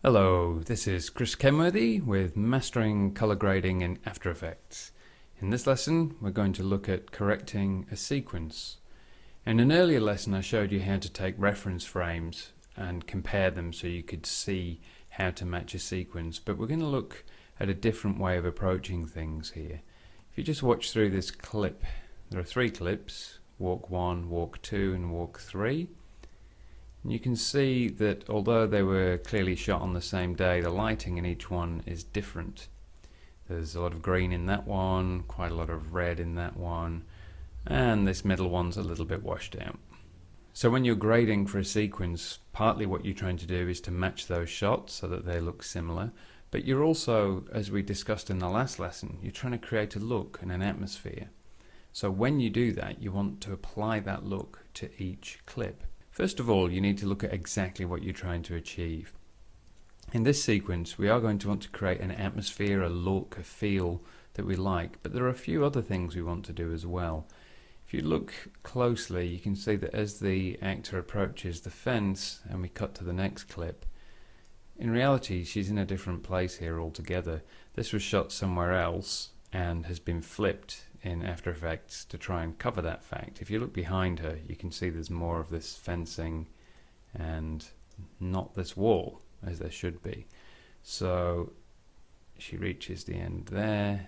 Hello, this is Chris Kenworthy with Mastering Color Grading in After Effects. In this lesson, we're going to look at correcting a sequence. In an earlier lesson, I showed you how to take reference frames and compare them so you could see how to match a sequence, but we're going to look at a different way of approaching things here. If you just watch through this clip, there are 3 clips, walk 1, walk 2 and walk 3. And you can see that although they were clearly shot on the same day, the lighting in each one is different. There's a lot of green in that one, quite a lot of red in that one, and this middle one's a little bit washed out. So when you're grading for a sequence, partly what you're trying to do is to match those shots so that they look similar, but you're also, as we discussed in the last lesson, you're trying to create a look and an atmosphere. So when you do that, you want to apply that look to each clip. First of all, you need to look at exactly what you're trying to achieve. In this sequence, we are going to want to create an atmosphere, a look, a feel that we like, but there are a few other things we want to do as well. If you look closely, you can see that as the actor approaches the fence and we cut to the next clip, in reality, she's in a different place here altogether. This was shot somewhere else and has been flipped in After Effects to try and cover that fact. If you look behind her, you can see there's more of this fencing and not this wall as there should be. So she reaches the end there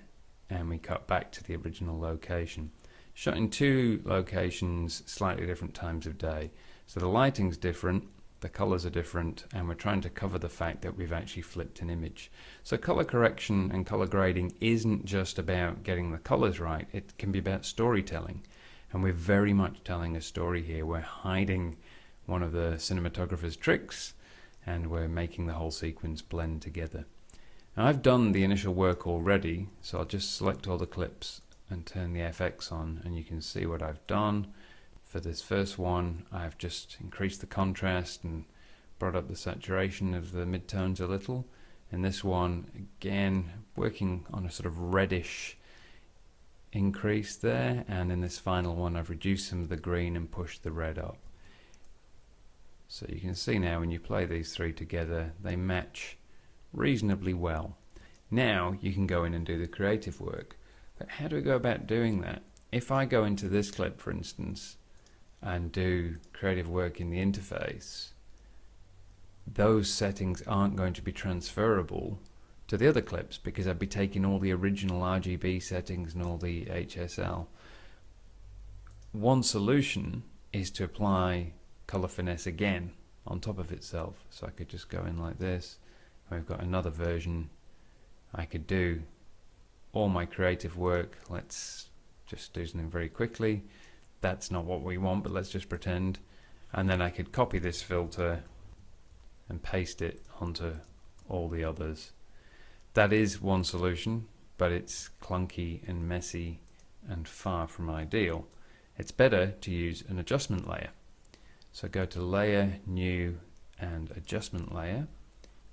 and we cut back to the original location. Shot in 2 locations, slightly different times of day. So the lighting's different, the colors are different, and we're trying to cover the fact that we've actually flipped an image. So color correction and color grading isn't just about getting the colors right, it can be about storytelling. And we're very much telling a story here. We're hiding one of the cinematographer's tricks, and we're making the whole sequence blend together. Now I've done the initial work already, so I'll just select all the clips and turn the FX on, and you can see what I've done. For this first one, I've just increased the contrast and brought up the saturation of the midtones a little. In this one, again, working on a sort of reddish increase there, and in this final one, I've reduced some of the green and pushed the red up. So you can see now when you play these 3 together, they match reasonably well. Now you can go in and do the creative work. But how do we go about doing that? If I go into this clip, for instance, and do creative work in the interface, those settings aren't going to be transferable to the other clips because I'd be taking all the original RGB settings and all the HSL. One solution is to apply color finesse again on top of itself. So I could just go in like this, and we've got another version. I could do all my creative work. Let's just do something very quickly. That's not what we want, but let's just pretend. And then I could copy this filter and paste it onto all the others. That is one solution, but it's clunky and messy and far from ideal. It's better to use an adjustment layer. So go to Layer, New, and Adjustment Layer,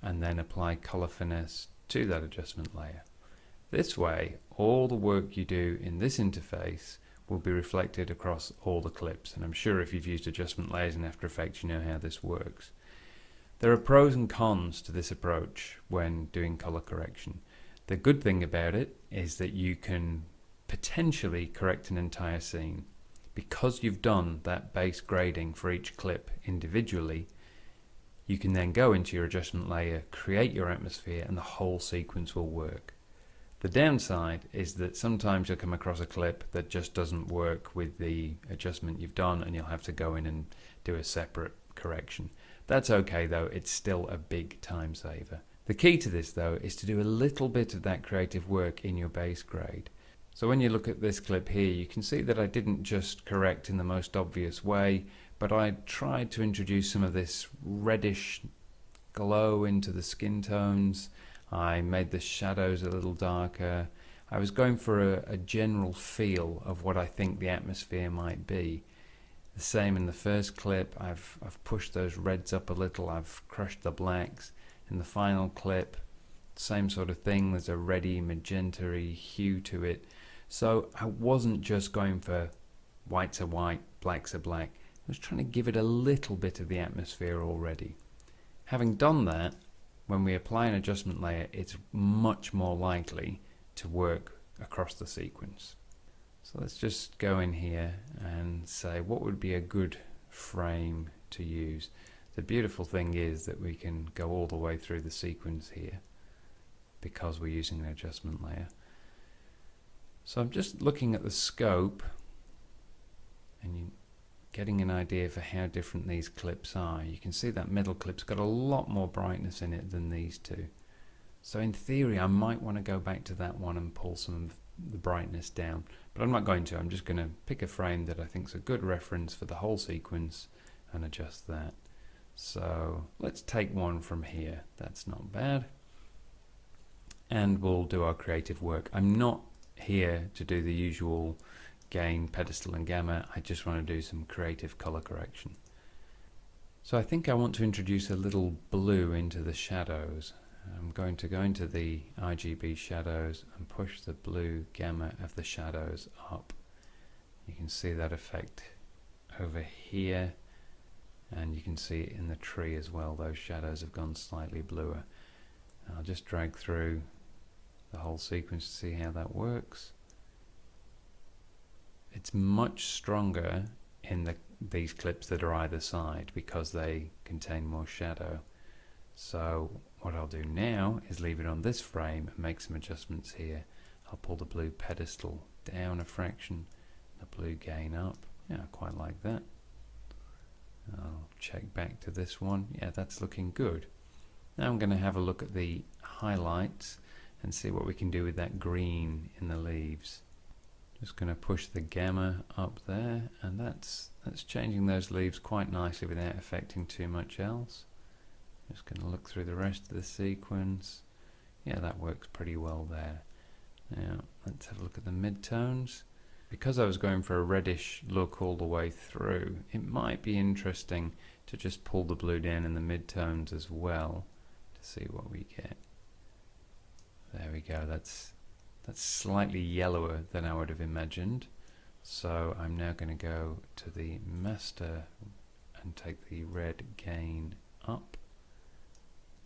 and then apply Color Finesse to that adjustment layer. This way, all the work you do in this interface will be reflected across all the clips, and I'm sure if you've used adjustment layers in After Effects you know how this works. There are pros and cons to this approach when doing color correction. The good thing about it is that you can potentially correct an entire scene. Because you've done that base grading for each clip individually, you can then go into your adjustment layer, create your atmosphere, and the whole sequence will work. The downside is that sometimes you'll come across a clip that just doesn't work with the adjustment you've done, and you'll have to go in and do a separate correction. That's okay though, it's still a big time saver. The key to this though is to do a little bit of that creative work in your base grade. So when you look at this clip here, you can see that I didn't just correct in the most obvious way, but I tried to introduce some of this reddish glow into the skin tones. I made the shadows a little darker. I was going for a general feel of what I think the atmosphere might be. The same in the first clip, I've pushed those reds up a little, I've crushed the blacks. In the final clip, same sort of thing, there's a reddy, magenta-y hue to it. So I wasn't just going for whites are white, blacks are black. I was trying to give it a little bit of the atmosphere already. Having done that, when we apply an adjustment layer, it's much more likely to work across the sequence. So let's just go in here and say what would be a good frame to use. The beautiful thing is that we can go all the way through the sequence here because we're using an adjustment layer. So I'm just looking at the scope and you're getting an idea for how different these clips are. You can see that middle clip's got a lot more brightness in it than these two. So in theory I might want to go back to that one and pull some of the brightness down, but I'm not going to. I'm just going to pick a frame that I think is a good reference for the whole sequence and adjust that. So let's take one from here. That's not bad. And we'll do our creative work. I'm not here to do the usual gain, pedestal and gamma. I just want to do some creative color correction. So I think I want to introduce a little blue into the shadows. I'm going to go into the RGB shadows and push the blue gamma of the shadows up. You can see that effect over here, and you can see it in the tree as well. Those shadows have gone slightly bluer. I'll just drag through the whole sequence to see how that works. It's much stronger in these clips that are either side because they contain more shadow. So what I'll do now is leave it on this frame and make some adjustments here. I'll pull the blue pedestal down a fraction, the blue gain up. Yeah, I quite like that. I'll check back to this one. Yeah, that's looking good. Now I'm going to have a look at the highlights and see what we can do with that green in the leaves. Just going to push the gamma up there, and that's changing those leaves quite nicely without affecting too much else. Just going to look through the rest of the sequence. Yeah, that works pretty well there. Now let's have a look at the midtones. Because I was going for a reddish look all the way through, it might be interesting to just pull the blue down in the midtones as well to see what we get. There we go. That's slightly yellower than I would have imagined. So I'm now going to go to the master and take the red gain up,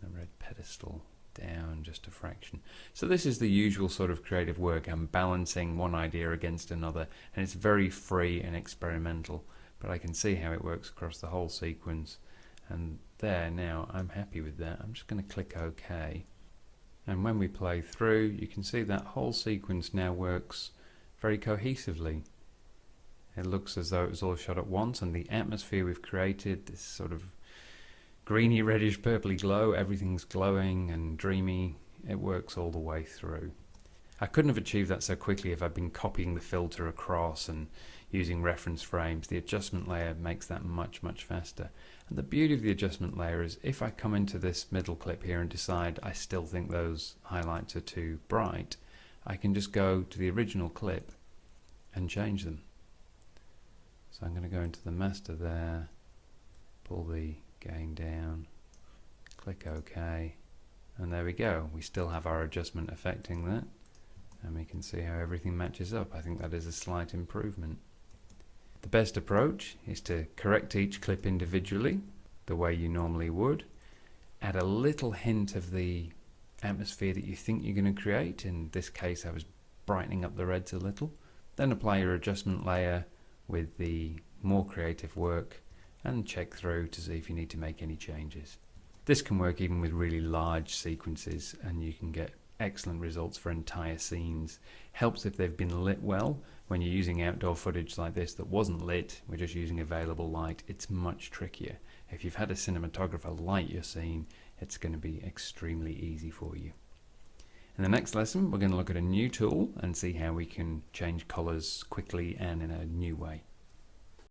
the red pedestal down just a fraction. So this is the usual sort of creative work. I'm balancing one idea against another, and it's very free and experimental, but I can see how it works across the whole sequence. And there, now I'm happy with that. I'm just going to click OK. And when we play through, you can see that whole sequence now works very cohesively. It looks as though it was all shot at once, and the atmosphere we've created, this sort of greeny, reddish, purpley glow, everything's glowing and dreamy. It works all the way through. I couldn't have achieved that so quickly if I'd been copying the filter across and using reference frames. The adjustment layer makes that much, much faster. And the beauty of the adjustment layer is if I come into this middle clip here and decide I still think those highlights are too bright, I can just go to the original clip and change them. So I'm going to go into the master there, pull the gain down, click OK, and there we go. We still have our adjustment affecting that, and we can see how everything matches up. I think that is a slight improvement. The best approach is to correct each clip individually the way you normally would, add a little hint of the atmosphere that you think you're going to create. In this case I was brightening up the reds a little, then apply your adjustment layer with the more creative work and check through to see if you need to make any changes. This can work even with really large sequences, and you can get excellent results for entire scenes. Helps if they've been lit well. When you're using outdoor footage like this that wasn't lit, we're just using available light, it's much trickier. If you've had a cinematographer light your scene, it's going to be extremely easy for you. In the next lesson, we're going to look at a new tool and see how we can change colors quickly and in a new way.